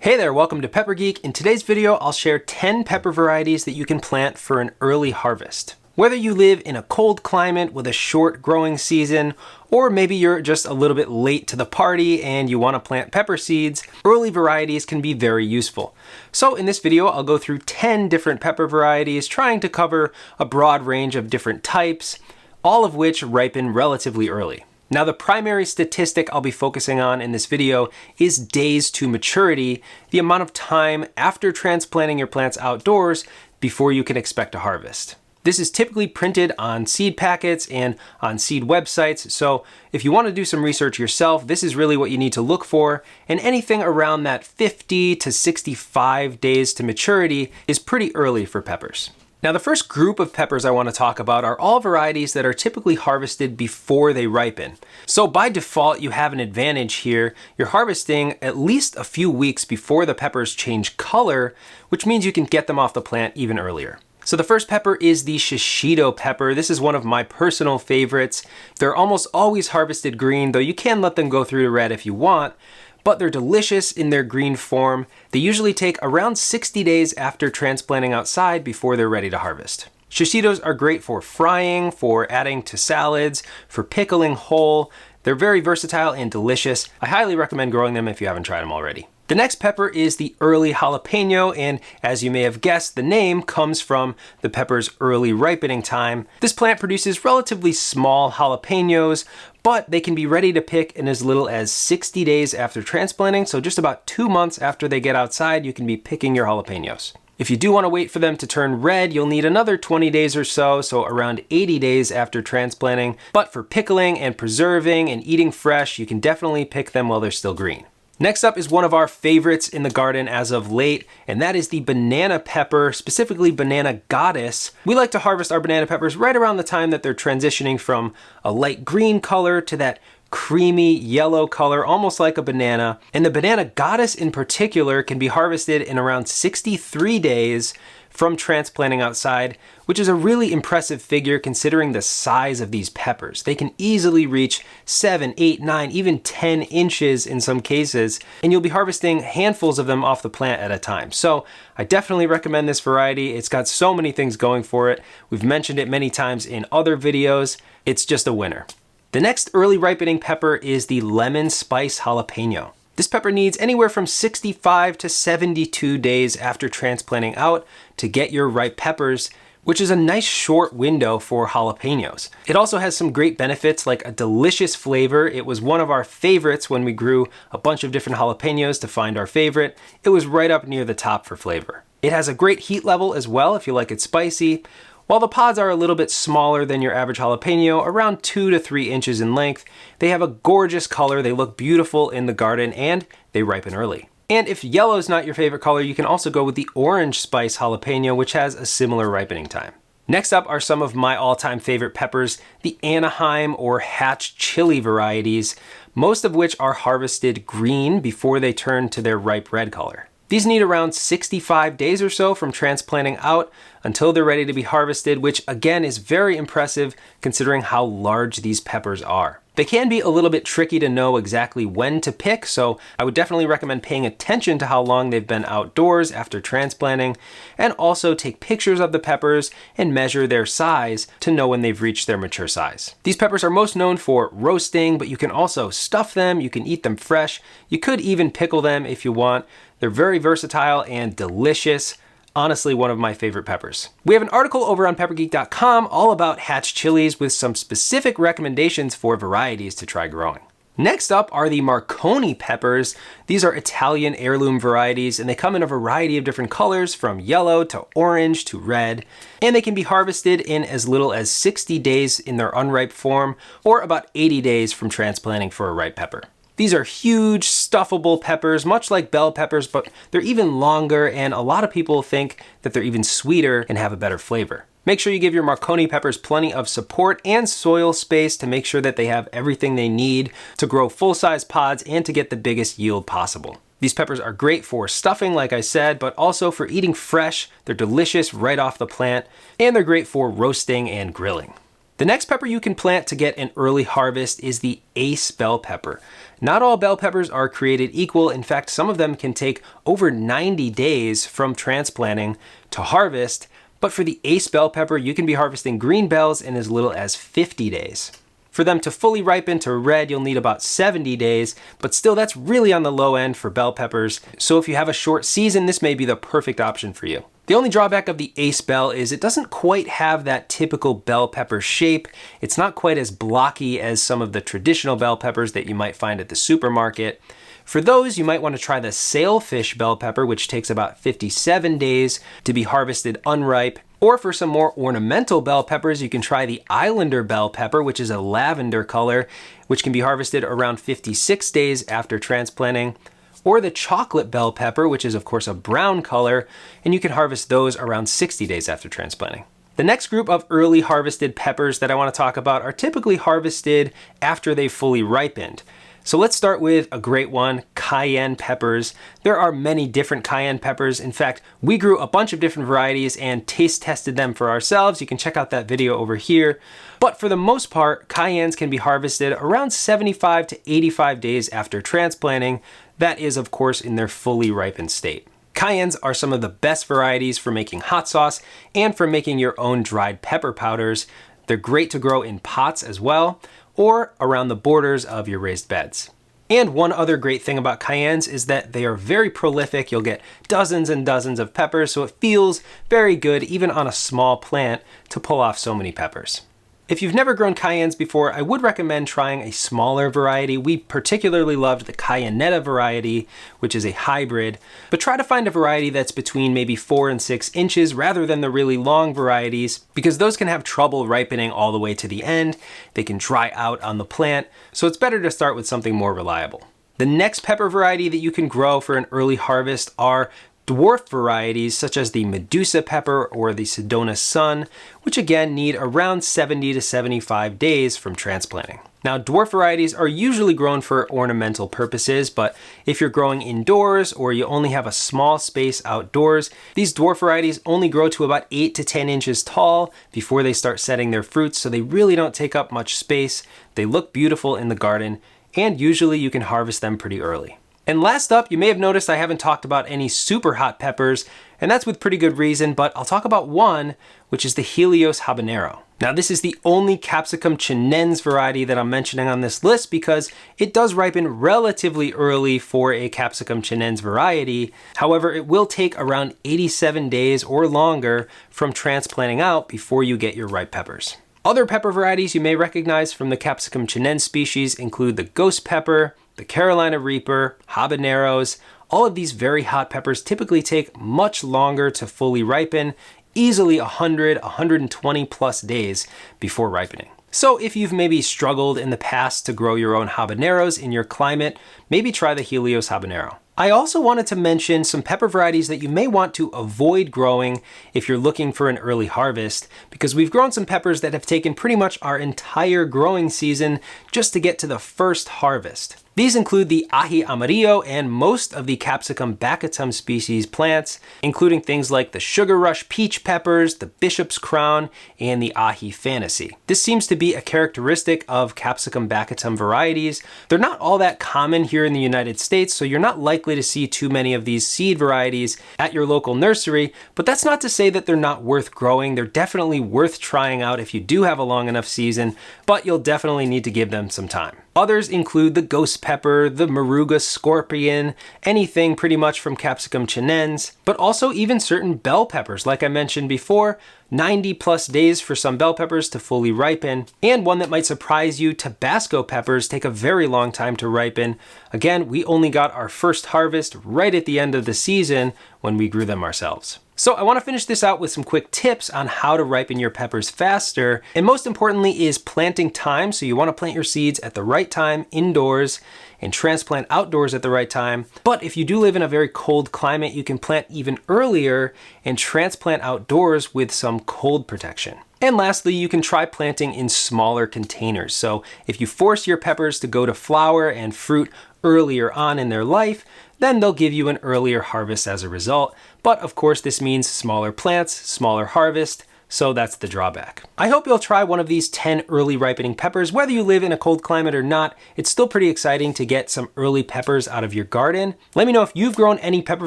Hey there, welcome to Pepper Geek. In today's video, I'll share 10 pepper varieties that you can plant for an early harvest. Whether you live in a cold climate with a short growing season, or maybe you're just a little bit late to the party and you want to plant pepper seeds, early varieties can be very useful. So in this video, I'll go through 10 different pepper varieties, trying to cover a broad range of different types, all of which ripen relatively early. Now, the primary statistic I'll be focusing on in this video is days to maturity, the amount of time after transplanting your plants outdoors before you can expect a harvest. This is typically printed on seed packets and on seed websites, so if you want to do some research yourself, this is really what you need to look for, and anything around that 50 to 65 days to maturity is pretty early for peppers. Now, the first group of peppers I want to talk about are all varieties that are typically harvested before they ripen. So by default, you have an advantage here. You're harvesting at least a few weeks before the peppers change color, which means you can get them off the plant even earlier. So the first pepper is the Shishito pepper. This is one of my personal favorites. They're almost always harvested green, though you can let them go through to red if you want. But they're delicious in their green form. They usually take around 60 days after transplanting outside before they're ready to harvest. Shishitos are great for frying, for adding to salads, for pickling whole. They're very versatile and delicious. I highly recommend growing them if you haven't tried them already. The next pepper is the early jalapeno, and as you may have guessed, the name comes from the pepper's early ripening time. This plant produces relatively small jalapenos, but they can be ready to pick in as little as 60 days after transplanting, so just about 2 months after they get outside, you can be picking your jalapenos. If you do want to wait for them to turn red, you'll need another 20 days or so around 80 days after transplanting. But for pickling and preserving and eating fresh, you can definitely pick them while they're still green. Next up is one of our favorites in the garden as of late, and that is the banana pepper, specifically banana goddess. We like to harvest our banana peppers right around the time that they're transitioning from a light green color to that creamy yellow color, almost like a banana. And the banana goddess in particular can be harvested in around 63 days from transplanting outside, which is a really impressive figure considering the size of these peppers. They can easily reach 7, 8, 9, even 10 inches in some cases, and you'll be harvesting handfuls of them off the plant at a time. So I definitely recommend this variety. It's got so many things going for it. We've mentioned it many times in other videos. It's just a winner. The next early ripening pepper is the lemon spice jalapeno. This pepper needs anywhere from 65 to 72 days after transplanting out to get your ripe peppers, which is a nice short window for jalapenos. It also has some great benefits like a delicious flavor. It was one of our favorites when we grew a bunch of different jalapenos to find our favorite. It was right up near the top for flavor. It has a great heat level as well if you like it spicy. While the pods are a little bit smaller than your average jalapeno, around 2 to 3 inches in length, they have a gorgeous color, they look beautiful in the garden, and they ripen early. And if yellow is not your favorite color, you can also go with the orange spice jalapeno, which has a similar ripening time. Next up are some of my all-time favorite peppers, the Anaheim or Hatch chili varieties, most of which are harvested green before they turn to their ripe red color. These need around 65 days or so from transplanting out until they're ready to be harvested, which again is very impressive considering how large these peppers are. They can be a little bit tricky to know exactly when to pick, so I would definitely recommend paying attention to how long they've been outdoors after transplanting, and also take pictures of the peppers and measure their size to know when they've reached their mature size. These peppers are most known for roasting, but you can also stuff them, you can eat them fresh, you could even pickle them if you want. They're very versatile and delicious. Honestly, one of my favorite peppers. We have an article over on peppergeek.com all about Hatch chilies with some specific recommendations for varieties to try growing. Next up are the Marconi peppers. These are Italian heirloom varieties, and they come in a variety of different colors from yellow to orange to red, and they can be harvested in as little as 60 days in their unripe form or about 80 days from transplanting for a ripe pepper. These are huge, stuffable peppers, much like bell peppers, but they're even longer, and a lot of people think that they're even sweeter and have a better flavor. Make sure you give your Marconi peppers plenty of support and soil space to make sure that they have everything they need to grow full-size pods and to get the biggest yield possible. These peppers are great for stuffing, like I said, but also for eating fresh. They're delicious right off the plant, and they're great for roasting and grilling. The next pepper you can plant to get an early harvest is the ace bell pepper. Not all bell peppers are created equal. In fact, some of them can take over 90 days from transplanting to harvest. But for the ace bell pepper, you can be harvesting green bells in as little as 50 days. For them to fully ripen to red, you'll need about 70 days, but still that's really on the low end for bell peppers. So if you have a short season, this may be the perfect option for you. The only drawback of the ace bell is it doesn't quite have that typical bell pepper shape. It's not quite as blocky as some of the traditional bell peppers that you might find at the supermarket. For those, you might want to try the sailfish bell pepper, which takes about 57 days to be harvested unripe. Or for some more ornamental bell peppers, you can try the islander bell pepper, which is a lavender color, which can be harvested around 56 days after transplanting. Or the chocolate bell pepper, which is of course a brown color, and you can harvest those around 60 days after transplanting. The next group of early harvested peppers that I want to talk about are typically harvested after they've fully ripened. So let's start with a great one, cayenne peppers. There are many different cayenne peppers. In fact, we grew a bunch of different varieties and taste tested them for ourselves. You can check out that video over here. But for the most part, cayennes can be harvested around 75 to 85 days after transplanting. That is, of course, in their fully ripened state. Cayennes are some of the best varieties for making hot sauce and for making your own dried pepper powders. They're great to grow in pots as well, or around the borders of your raised beds. And one other great thing about cayennes is that they are very prolific. You'll get dozens and dozens of peppers, so it feels very good, even on a small plant, to pull off so many peppers. If you've never grown cayennes before, I would recommend trying a smaller variety. We particularly loved the Cayennetta variety, which is a hybrid, but try to find a variety that's between maybe 4 and 6 inches rather than the really long varieties, because those can have trouble ripening all the way to the end. They can dry out on the plant, so it's better to start with something more reliable. The next pepper variety that you can grow for an early harvest are dwarf varieties such as the Medusa pepper or the Sedona sun, which again need around 70 to 75 days from transplanting. Now, dwarf varieties are usually grown for ornamental purposes, but if you're growing indoors or you only have a small space outdoors, these dwarf varieties only grow to about 8 to 10 inches tall before they start setting their fruits, so they really don't take up much space. They look beautiful in the garden, and usually you can harvest them pretty early. And last up, you may have noticed I haven't talked about any super hot peppers, and that's with pretty good reason, but I'll talk about one, which is the Helios habanero. Now, this is the only capsicum chinense variety that I'm mentioning on this list because it does ripen relatively early for a capsicum chinense variety. However, it will take around 87 days or longer from transplanting out before you get your ripe peppers. Other pepper varieties you may recognize from the capsicum chinense species include the ghost pepper, the Carolina Reaper, habaneros. All of these very hot peppers typically take much longer to fully ripen, easily 100, 120 plus days before ripening. So if you've maybe struggled in the past to grow your own habaneros in your climate, maybe try the Helios habanero. I also wanted to mention some pepper varieties that you may want to avoid growing if you're looking for an early harvest, because we've grown some peppers that have taken pretty much our entire growing season just to get to the first harvest. These include the ají amarillo and most of the capsicum baccatum species plants, including things like the sugar rush peach peppers, the bishop's crown, and the ají fantasy. This seems to be a characteristic of capsicum baccatum varieties. They're not all that common here in the United States, so you're not likely to see too many of these seed varieties at your local nursery, but that's not to say that they're not worth growing. They're definitely worth trying out if you do have a long enough season, but you'll definitely need to give them some time. Others include the ghost pepper, the moruga scorpion, anything pretty much from capsicum chinense, but also even certain bell peppers. Like I mentioned before, 90 plus days for some bell peppers to fully ripen, and one that might surprise you, Tabasco peppers take a very long time to ripen. Again, we only got our first harvest right at the end of the season when we grew them ourselves. So I want to finish this out with some quick tips on how to ripen your peppers faster, and most importantly is planting time. So you want to plant your seeds at the right time indoors and transplant outdoors at the right time. But if you do live in a very cold climate, you can plant even earlier and transplant outdoors with some cold protection. And lastly, you can try planting in smaller containers. So if you force your peppers to go to flower and fruit earlier on in their life, then they'll give you an earlier harvest as a result. But of course, this means smaller plants, smaller harvest, so that's the drawback. I hope you'll try one of these 10 early ripening peppers. Whether you live in a cold climate or not, it's still pretty exciting to get some early peppers out of your garden. Let me know if you've grown any pepper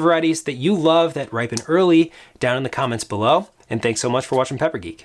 varieties that you love that ripen early down in the comments below. And thanks so much for watching Pepper Geek.